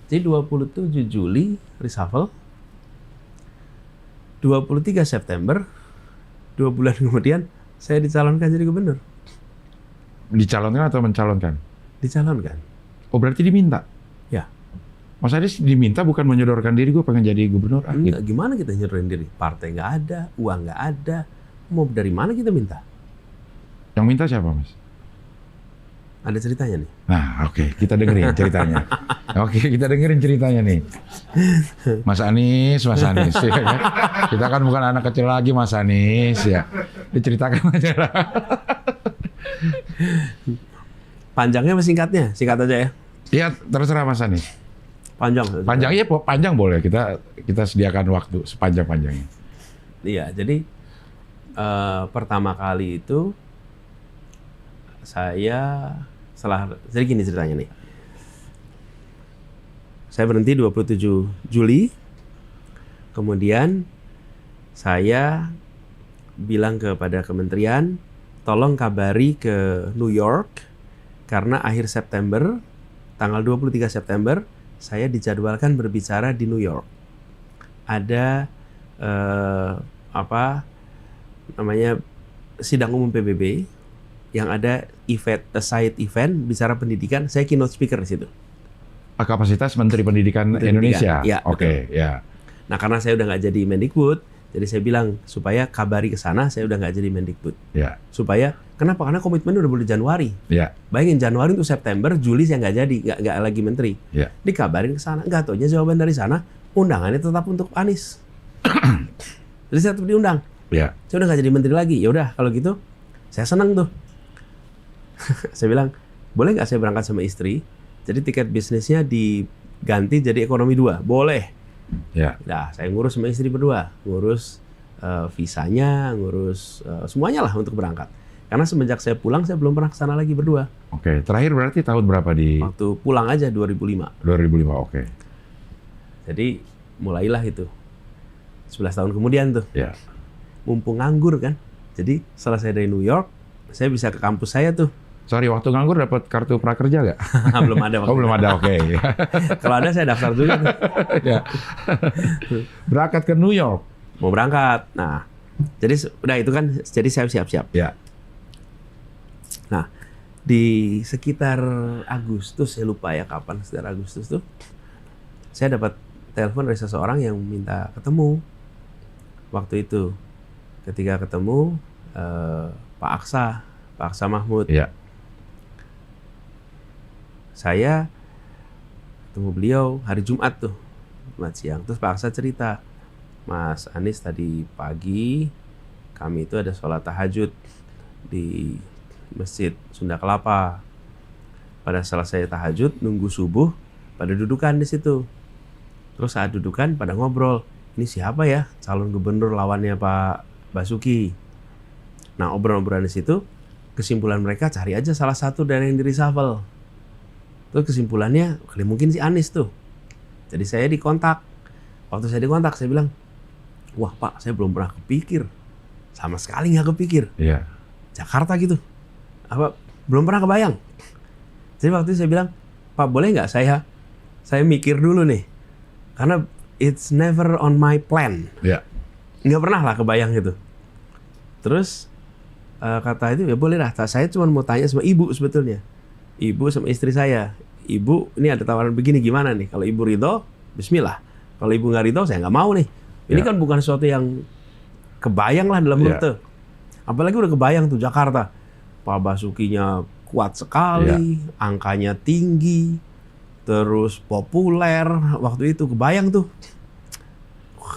Jadi 27 Juli reshuffle, 23 September, 2 bulan kemudian saya dicalonkan jadi gubernur. Dicalonkan atau mencalonkan? Dicalonkan. Oh berarti diminta? Ya. Mas Anies diminta bukan menyodorkan diri gue pengen jadi gubernur? Enggak, gimana kita nyodorin diri? Partai nggak ada, uang nggak ada. Mau dari mana kita minta? Yang minta siapa Mas? Ada ceritanya nih. Nah oke, kita dengerin ceritanya. Oke, kita dengerin ceritanya nih. Mas Anies. Ya, kan? Kita kan bukan anak kecil lagi Mas Anies ya. Diceritakan aja lah. Panjangnya apa singkatnya? Singkat aja ya. Iya, terserah Mas Anies. Panjang. Panjang ya, panjang boleh. Kita sediakan waktu sepanjang-panjangnya. Iya, jadi pertama kali itu jadi gini ceritanya nih. Saya berhenti 27 Juli. Kemudian saya bilang kepada kementerian, tolong kabari ke New York karena akhir September, tanggal 23 September, saya dijadwalkan berbicara di New York. Ada sidang umum PBB yang ada side event bicara pendidikan, saya keynote speaker di situ. Kapasitas Menteri Pendidikan Indonesia. Ya, Oke, ya. Nah, karena saya udah nggak jadi Mendikbud, jadi saya bilang supaya kabari ke sana, saya udah nggak jadi Mendikbud. Ya. Supaya kenapa? Karena komitmen udah bulan Januari. Ya. Bayangin Januari itu September, Juli saya nggak jadi, nggak lagi menteri. Ya. Dikabarin ke sana, nggak taunya jawaban dari sana, undangannya tetap untuk Anies. Jadi saya tetap diundang. Ya. Saya udah nggak jadi menteri lagi. Ya udah kalau gitu, saya senang tuh. Saya bilang, boleh nggak saya berangkat sama istri? Jadi tiket bisnisnya diganti jadi ekonomi 2. Boleh. Ya. Nah, saya ngurus sama istri berdua. Ngurus visanya, ngurus semuanya lah untuk berangkat. Karena semenjak saya pulang, saya belum pernah kesana lagi berdua. Oke. Terakhir berarti tahun berapa di? Waktu pulang aja 2005. 2005, oke. Jadi mulailah itu. 11 tahun kemudian tuh. Ya. Mumpung nganggur kan. Jadi setelah saya dari New York, saya bisa ke kampus saya tuh. Sorry, waktu nganggur dapat kartu prakerja nggak? Belum ada. Oh, belum ada, oke. Kalau ada saya daftar juga tuh. Ya. Berangkat ke New York. Mau berangkat. Nah, jadi udah itu kan, jadi saya siap-siap. Ya. Nah, di sekitar Agustus, saya lupa ya kapan, sekitar Agustus tuh, saya dapat telepon dari seseorang yang minta ketemu. Waktu itu, ketika ketemu, Pak Aksa Mahmud. Ya. Saya ketemu beliau hari Jumat tuh, Jumat siang. Terus Pak Aksa cerita, Mas Anies tadi pagi kami itu ada sholat tahajud di Masjid Sunda Kelapa. Pada selesai tahajud, nunggu subuh, pada dudukan di situ. Terus saat dudukan pada ngobrol, ini siapa ya calon gubernur lawannya Pak Basuki. Nah, obrolan-obrolan di situ, kesimpulan mereka cari aja salah satu dari yang di reshuffle. Terus kesimpulannya, kali mungkin si Anies tuh. Jadi saya dikontak. Waktu saya dikontak, saya bilang, wah Pak, saya belum pernah kepikir. Sama sekali nggak kepikir. Iya. Jakarta gitu. Belum pernah kebayang. Jadi waktu itu saya bilang, Pak boleh nggak saya mikir dulu nih. Karena it's never on my plan. Iya. Nggak pernah lah kebayang gitu. Terus kata itu, ya boleh lah. Saya cuma mau tanya sama ibu sebetulnya. Ibu sama istri saya. Ibu, ini ada tawaran begini gimana nih? Kalau ibu ridho, bismillah. Kalau ibu nggak ridho, saya nggak mau nih. Ini kan bukan sesuatu yang kebayang lah dalam rute. Apalagi udah kebayang tuh Jakarta. Pak Basukinya kuat sekali, angkanya tinggi, terus populer. Waktu itu kebayang tuh.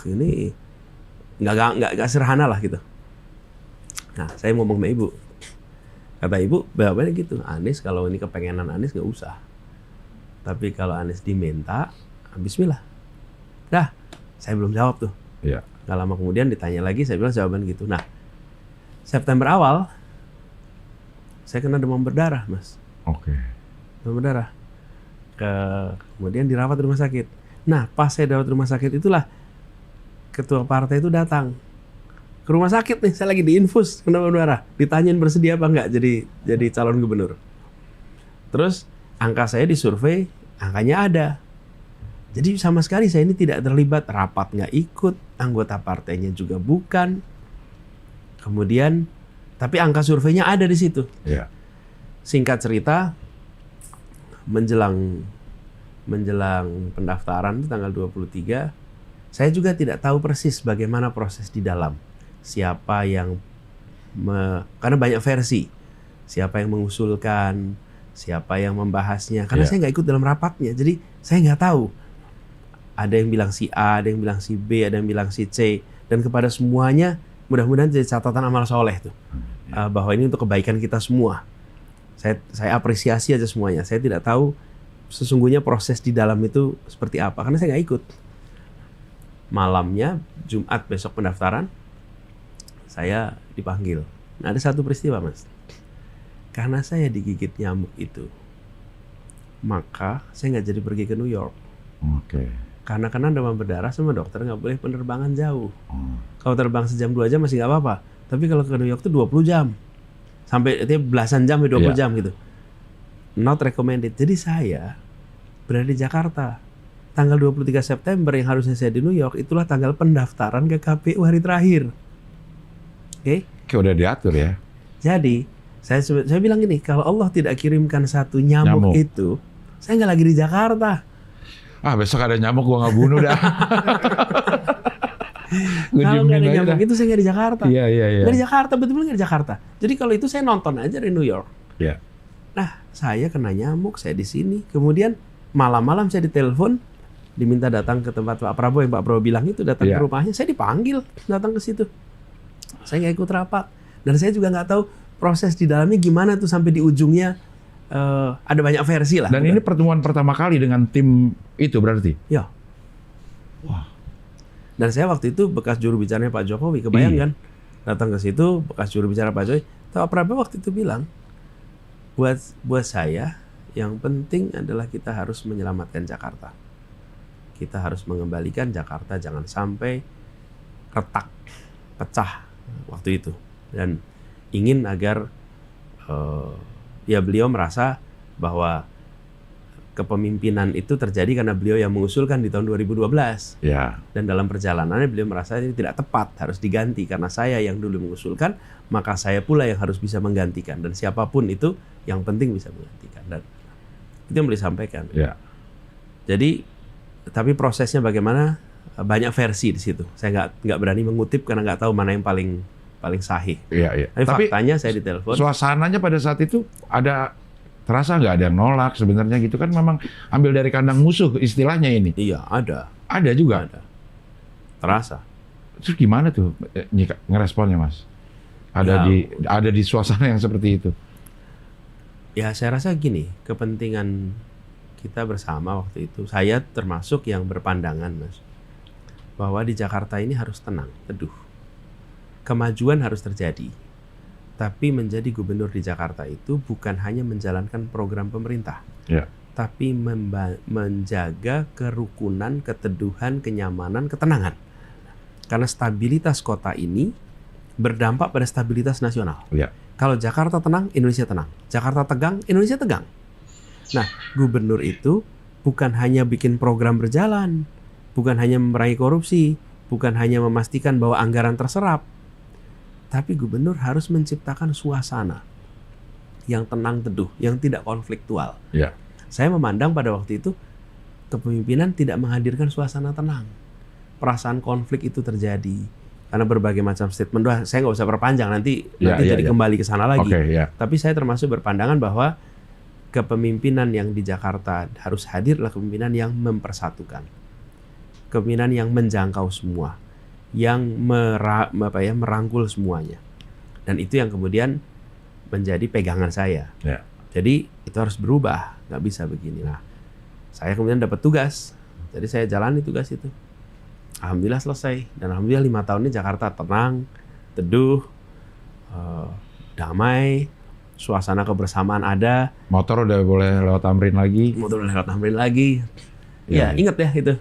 Ini nggak sederhana lah gitu. Nah, saya ngomong sama ibu. Kata ibu, bapaknya gitu, Anies kalau ini kepengenan Anies nggak usah. Tapi kalau Anies diminta, bismillah. Dah, saya belum jawab tuh. Iya. Gak lama kemudian ditanya lagi, saya bilang jawaban gitu. Nah, September awal, saya kena demam berdarah, Mas. Oke. Demam berdarah. Kemudian dirawat di rumah sakit. Nah, pas saya dirawat di rumah sakit itulah ketua partai itu datang ke rumah sakit nih, saya lagi diinfus kena demam berdarah. Ditanyain bersedia apa enggak jadi calon gubernur. Terus angka saya disurvei, angkanya ada. Jadi sama sekali saya ini tidak terlibat, rapat nggak ikut, anggota partainya juga bukan. Kemudian, tapi angka surveinya ada di situ. Ya. Singkat cerita, menjelang pendaftaran itu tanggal 23, saya juga tidak tahu persis bagaimana proses di dalam. Siapa yang karena banyak versi. Siapa yang mengusulkan, siapa yang membahasnya. Karena saya nggak ikut dalam rapatnya, jadi saya nggak tahu. Ada yang bilang si A, ada yang bilang si B, ada yang bilang si C. Dan kepada semuanya, mudah-mudahan jadi catatan amal soleh tuh. Bahwa ini untuk kebaikan kita semua. Saya apresiasi aja semuanya. Saya tidak tahu sesungguhnya proses di dalam itu seperti apa. Karena saya nggak ikut. Malamnya, Jumat besok pendaftaran, saya dipanggil. Nah, ada satu peristiwa, Mas. Karena saya digigit nyamuk itu, maka saya nggak jadi pergi ke New York. Oke. Karena demam berdarah sama dokter nggak boleh penerbangan jauh. Kalau terbang sejam 2 jam masih nggak apa-apa. Tapi kalau ke New York tuh 20 jam. Sampai belasan jam, 20 jam gitu. Not recommended. Jadi saya berada di Jakarta. Tanggal 23 September yang harusnya saya di New York, itulah tanggal pendaftaran ke KPU hari terakhir. Oke? Oke, udah diatur ya. Jadi, saya bilang gini, kalau Allah tidak kirimkan satu nyamuk. Itu, saya nggak lagi di Jakarta. Besok ada nyamuk gua nggak bunuh dah. Kalau nggak ada nyamuk itu saya nggak di Jakarta. Iya. Nggak di Jakarta, betul-betul nggak di Jakarta. Jadi kalau itu saya nonton aja di New York. Iya. Nah, saya kena nyamuk, saya di sini. Kemudian malam-malam saya ditelepon, diminta datang ke tempat Pak Prabowo yang Pak Prabowo bilang itu, datang ke rumahnya. Saya dipanggil datang ke situ. Saya nggak ikut rapat. Dan saya juga nggak tahu proses di dalamnya gimana tuh sampai di ujungnya. Ada banyak versi lah. Dan ini pertemuan pertama kali dengan tim itu berarti? Ya. Wah. Dan saya waktu itu bekas juru bicaranya Pak Jokowi, kebayang kan? Datang ke situ, bekas juru bicara Pak Jokowi. Pak Prabowo waktu itu bilang, buat saya yang penting adalah kita harus menyelamatkan Jakarta. Kita harus mengembalikan Jakarta, jangan sampai retak, pecah waktu itu. Dan ingin agar beliau merasa bahwa kepemimpinan itu terjadi karena beliau yang mengusulkan di tahun 2012. Ya. Dan dalam perjalanannya beliau merasa ini tidak tepat, harus diganti. Karena saya yang dulu mengusulkan, maka saya pula yang harus bisa menggantikan. Dan siapapun itu, yang penting bisa menggantikan. Dan itu yang beliau sampaikan. Ya. Jadi, tapi prosesnya bagaimana, banyak versi di situ. Saya nggak berani mengutip karena nggak tahu mana yang paling sahih. Iya. Tapi faktanya saya ditelepon. Suasananya pada saat itu terasa nggak ada yang nolak sebenarnya gitu kan, memang ambil dari kandang musuh istilahnya ini. Iya, ada. Ada juga. Ada. Terasa. Terus gimana tuh ngeresponnya, Mas? Ada di suasana yang seperti itu. Ya, saya rasa gini, kepentingan kita bersama waktu itu, saya termasuk yang berpandangan, Mas, bahwa di Jakarta ini harus tenang, teduh. Kemajuan harus terjadi. Tapi menjadi gubernur di Jakarta itu bukan hanya menjalankan program pemerintah, tapi menjaga kerukunan, keteduhan, kenyamanan, ketenangan. Karena stabilitas kota ini berdampak pada stabilitas nasional. Kalau Jakarta tenang, Indonesia tenang. Jakarta tegang, Indonesia tegang. Nah, gubernur itu bukan hanya bikin program berjalan, bukan hanya memerangi korupsi, bukan hanya memastikan bahwa anggaran terserap, tapi gubernur harus menciptakan suasana yang tenang teduh, yang tidak konfliktual. Saya memandang pada waktu itu kepemimpinan tidak menghadirkan suasana tenang. Perasaan konflik itu terjadi karena berbagai macam statement. Saya nggak usah perpanjang, nanti jadi kembali ke sana lagi. Tapi saya termasuk berpandangan bahwa kepemimpinan yang di Jakarta harus hadir adalah kepemimpinan yang mempersatukan, kepemimpinan yang menjangkau semua, yang merangkul semuanya. Dan itu yang kemudian menjadi pegangan saya. Jadi itu harus berubah, nggak bisa begini. Nah, saya kemudian dapat tugas, jadi saya jalani tugas itu. Alhamdulillah selesai, dan alhamdulillah 5 tahun ini Jakarta tenang, teduh, damai, suasana kebersamaan ada. Motor udah boleh lewat Tamrin lagi. Ya, ingat ya itu.